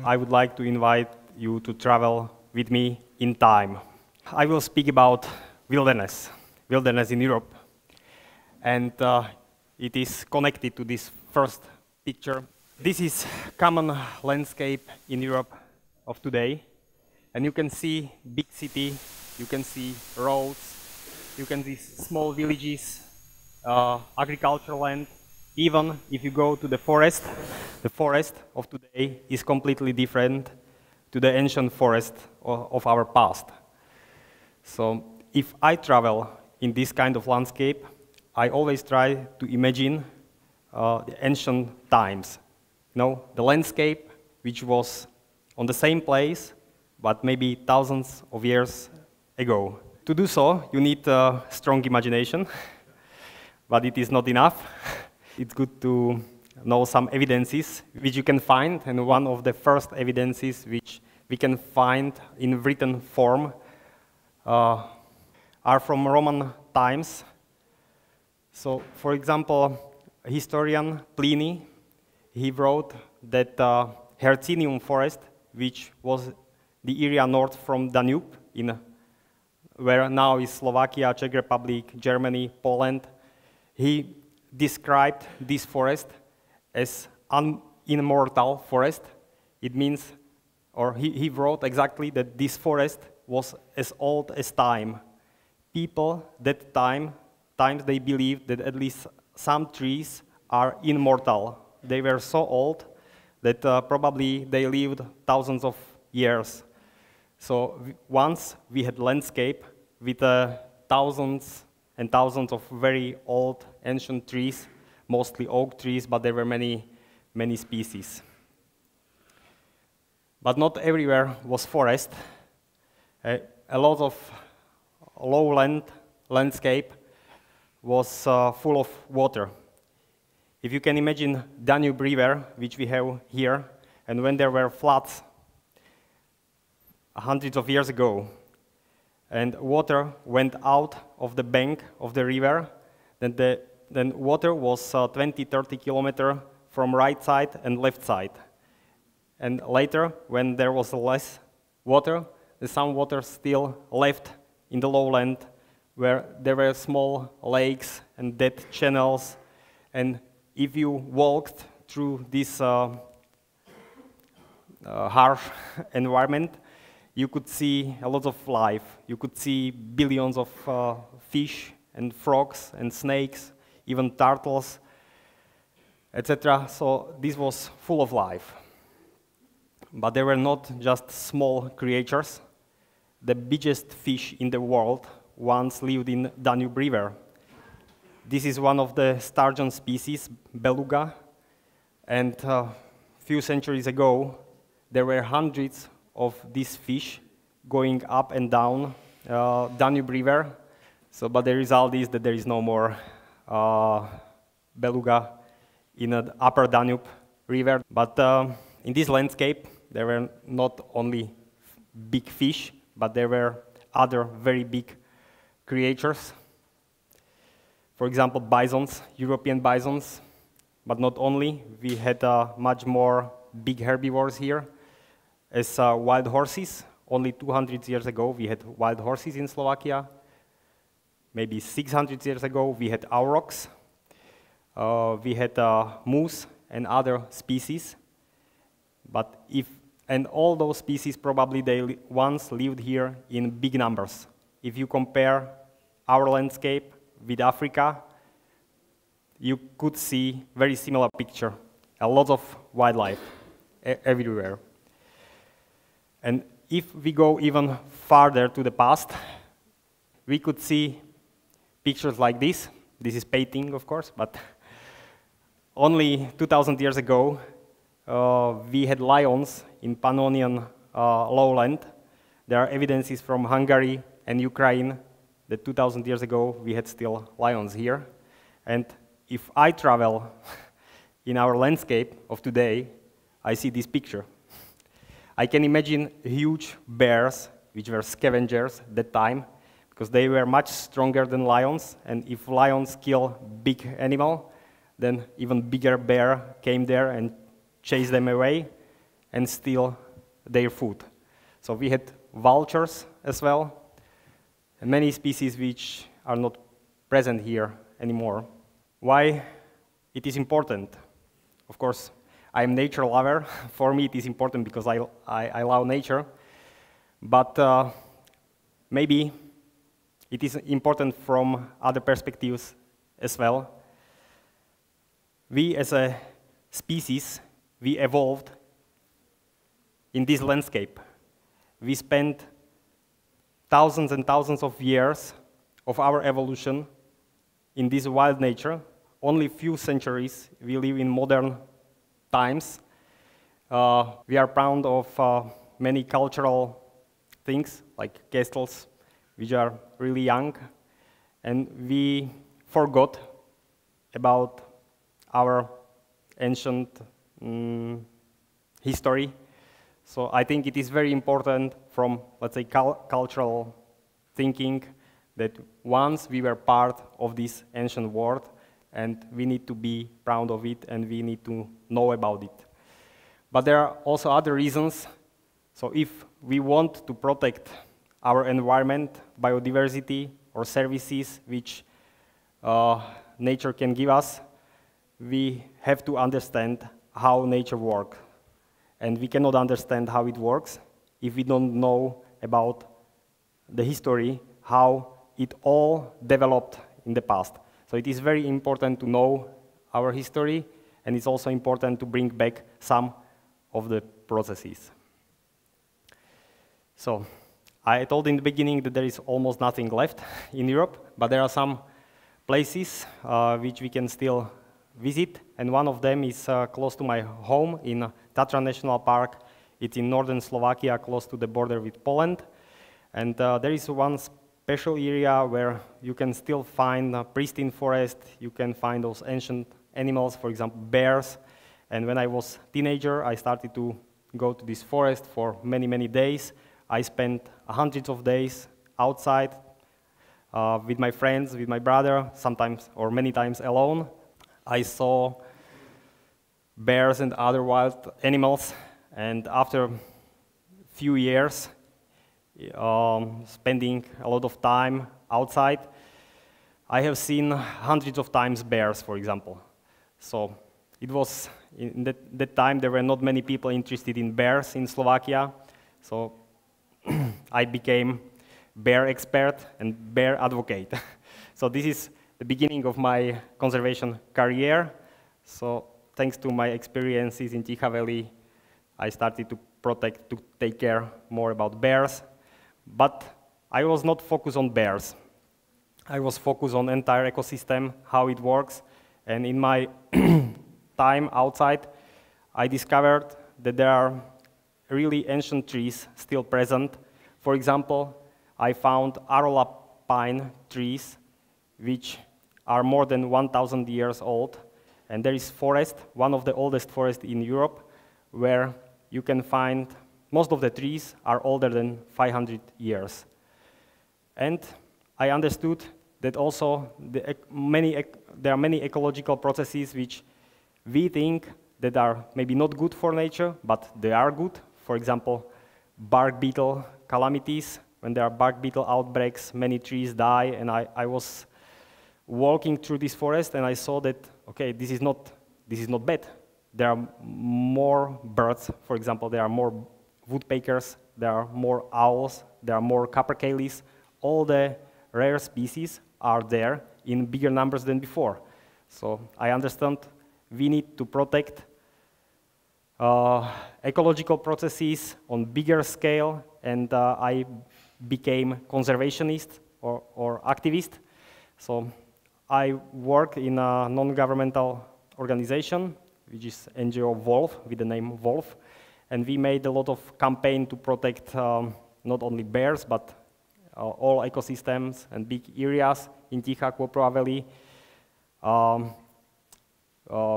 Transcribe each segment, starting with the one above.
I would like to invite you to travel with me in time. I will speak about wilderness in Europe. And it is connected to this first picture. This is common landscape in Europe of today. And you can see big city, you can see roads, you can see small villages, agricultural land. Even if you go to the forest of today is completely different to the ancient forest of our past. So if I travel in this kind of landscape, I always try to imagine the ancient times. You know, the landscape which was on the same place, but maybe thousands of years ago. To do so, you need a strong imagination, but it is not enough. It's good to know some evidences which you can find, and one of the first evidences which we can find in written form are from Roman times. So, for example, historian Pliny, he wrote that Hercynium forest, which was the area north from Danube, where now is Slovakia, Czech Republic, Germany, Poland, he described this forest as an immortal forest. It means, or he wrote exactly that this forest was as old as time. People that times they believed that at least some trees are immortal. They were so old that probably they lived thousands of years. So once we had landscape with thousands and thousands of very old ancient trees, mostly oak trees, but there were many species. But not everywhere was forest. A lot of lowland landscape was full of water. If you can imagine Danube River, which we have here, and when there were floods hundreds of years ago, and water went out of the bank of the river, then water was 20-30 kilometers from right side and left side. And later, when there was less water, some water still left in the lowland, where there were small lakes and dead channels. And if you walked through this harsh environment, you could see a lot of life. You could see billions of fish and frogs and snakes, even turtles, etc. So this was full of life. But there were not just small creatures. The biggest fish in the world once lived in Danube River. This is one of the sturgeon species, beluga. And a few centuries ago, there were hundreds of these fish going up and down Danube River. So, but the result is that there is no more beluga in the upper Danube River. But in this landscape, there were not only big fish, but there were other very big creatures. For example, bisons, European bisons, but not only. We had much more big herbivores here as wild horses. Only 200 years ago, we had wild horses in Slovakia. Maybe 600 years ago, we had aurochs. We had moose and other species. And all those species probably they once lived here in big numbers. If you compare our landscape with Africa, you could see very similar picture. A lot of wildlife everywhere. And if we go even farther to the past, we could see pictures like this. This is painting, of course, but only 2,000 years ago, we had lions in Pannonian lowland. There are evidences from Hungary and Ukraine that 2,000 years ago we had still lions here. And if I travel in our landscape of today, I see this picture. I can imagine huge bears, which were scavengers at that time, because they were much stronger than lions, and if lions kill big animal, then even bigger bear came there and chased them away. and steal their food. So we had vultures as well, and many species which are not present here anymore. Why it is important? Of course, I am nature lover. For me, it is important because I love nature. But maybe it is important from other perspectives as well. We as a species, we evolved in this landscape. We spent thousands and thousands of years of our evolution in this wild nature. Only few centuries we live in modern times. We are proud of many cultural things like castles, which are really young, and we forgot about our ancient history. So I think it is very important from, let's say, cultural thinking that once we were part of this ancient world, and we need to be proud of it, and we need to know about it. But there are also other reasons. So if we want to protect our environment, biodiversity, or services which nature can give us, we have to understand how nature works. And we cannot understand how it works if we don't know about the history, how it all developed in the past. So it is very important to know our history, and it's also important to bring back some of the processes. So I told in the beginning that there is almost nothing left in Europe, but there are some places which we can still visit, and one of them is close to my home in Tatra National Park. It's in northern Slovakia, close to the border with Poland. And there is one special area where you can still find a pristine forest. You can find those ancient animals, for example, bears. And when I was a teenager, I started to go to this forest for many, many days. I spent hundreds of days outside with my friends, with my brother, sometimes or many times alone. I saw bears and other wild animals, and after a few years spending a lot of time outside, I have seen hundreds of times bears, for example. So it was, in that time, there were not many people interested in bears in Slovakia, so I became bear expert and bear advocate. So this is the beginning of my conservation career. So thanks to my experiences in Ticha Valley, I started to protect, to take care more about bears. But I was not focused on bears. I was focused on entire ecosystem, how it works. And in my time outside, I discovered that there are really ancient trees still present. For example, I found Arola pine trees, which are more than 1,000 years old. And there is forest, one of the oldest forests in Europe, where you can find most of the trees are older than 500 years. And I understood that also there are many ecological processes which we think that are maybe not good for nature, but they are good. For example, bark beetle calamities. When there are bark beetle outbreaks, many trees die, and I was walking through this forest and I saw that, okay, this is not bad. There are more birds, for example, there are more woodpeckers, there are more owls, there are more capercaillies. All the rare species are there in bigger numbers than before. So I understand we need to protect ecological processes on bigger scale, and I became conservationist or activist. So I work in a non-governmental organization, which is NGO Wolf, with the name Wolf, and we made a lot of campaign to protect not only bears, but all ecosystems and big areas in Ticha Valley.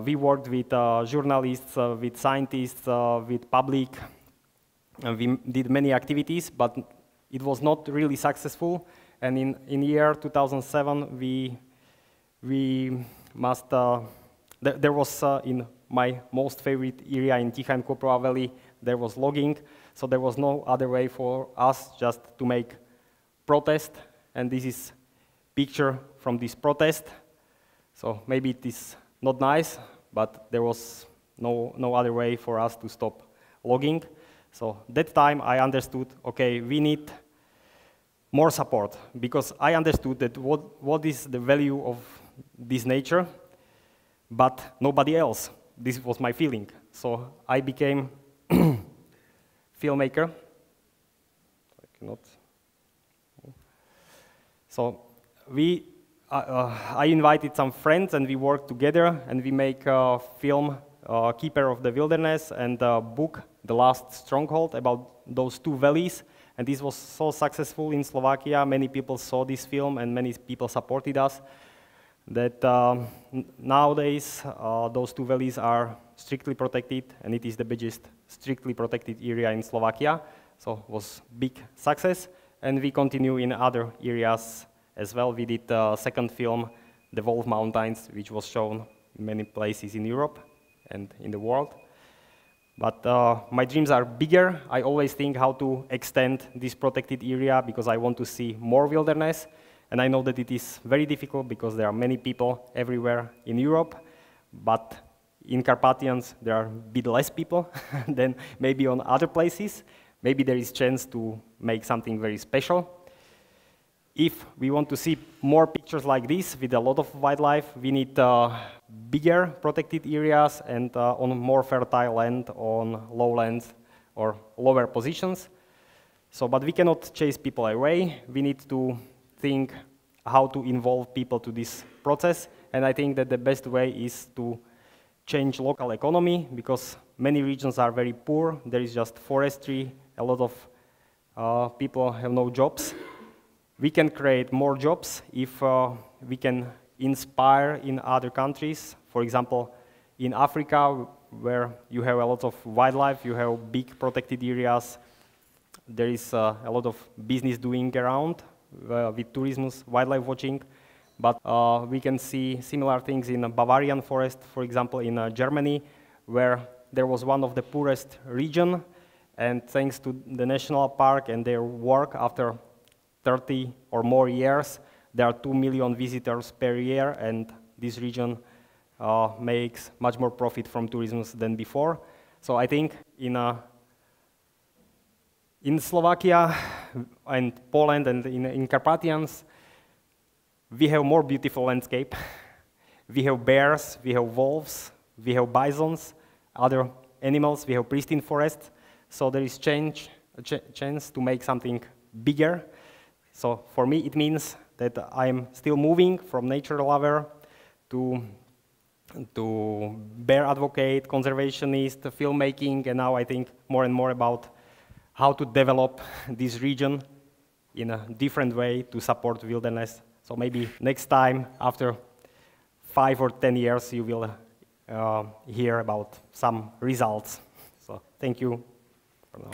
We worked with journalists, with scientists, with public, and we did many activities, but it was not really successful. And in year 2007, there was in my most favorite area in Ticha and Koprova Valley, there was logging, so there was no other way for us just to make protest, and this is picture from this protest. So maybe it is not nice, but there was no other way for us to stop logging. So that time I understood, okay, we need more support, because I understood that what is the value of this nature, but nobody else. This was my feeling. So I became filmmaker. I cannot. So I invited some friends and we worked together and we make a film, Keeper of the Wilderness, and a book, The Last Stronghold, about those two valleys. And this was so successful in Slovakia. Many people saw this film and many people supported us. That nowadays those two valleys are strictly protected, and it is the biggest strictly protected area in Slovakia. So it was big success, and we continue in other areas as well. We did a second film, The Wolf Mountains, which was shown in many places in Europe and in the world. But my dreams are bigger. I always think how to extend this protected area because I want to see more wilderness. And I know that it is very difficult because there are many people everywhere in Europe, but in Carpathians there are a bit less people than maybe on other places. Maybe there is chance to make something very special. If we want to see more pictures like this with a lot of wildlife, we need bigger protected areas and on more fertile land, on lowlands or lower positions. So, but we cannot chase people away. We need to think how to involve people to this process, and I think that the best way is to change local economy, because many regions are very poor. There is just forestry, a lot of people have no jobs. We can create more jobs if we can inspire in other countries. For example, in Africa, where you have a lot of wildlife, you have big protected areas, there is a lot of business doing around with tourism, wildlife watching, but we can see similar things in a Bavarian forest, for example, in Germany, where there was one of the poorest region, and thanks to the national park and their work, after 30 or more years, there are 2 million visitors per year, and this region makes much more profit from tourism than before. So I think in Slovakia and Poland and in Carpathians, we have more beautiful landscape. We have bears, we have wolves, we have bisons, other animals, we have pristine forest. So there is chance to make something bigger. So for me, it means that I'm still moving from nature lover to bear advocate, conservationist, filmmaking, and now I think more and more about how to develop this region in a different way to support wilderness. So maybe next time, after 5 or 10 years, you will hear about some results. So thank you for now.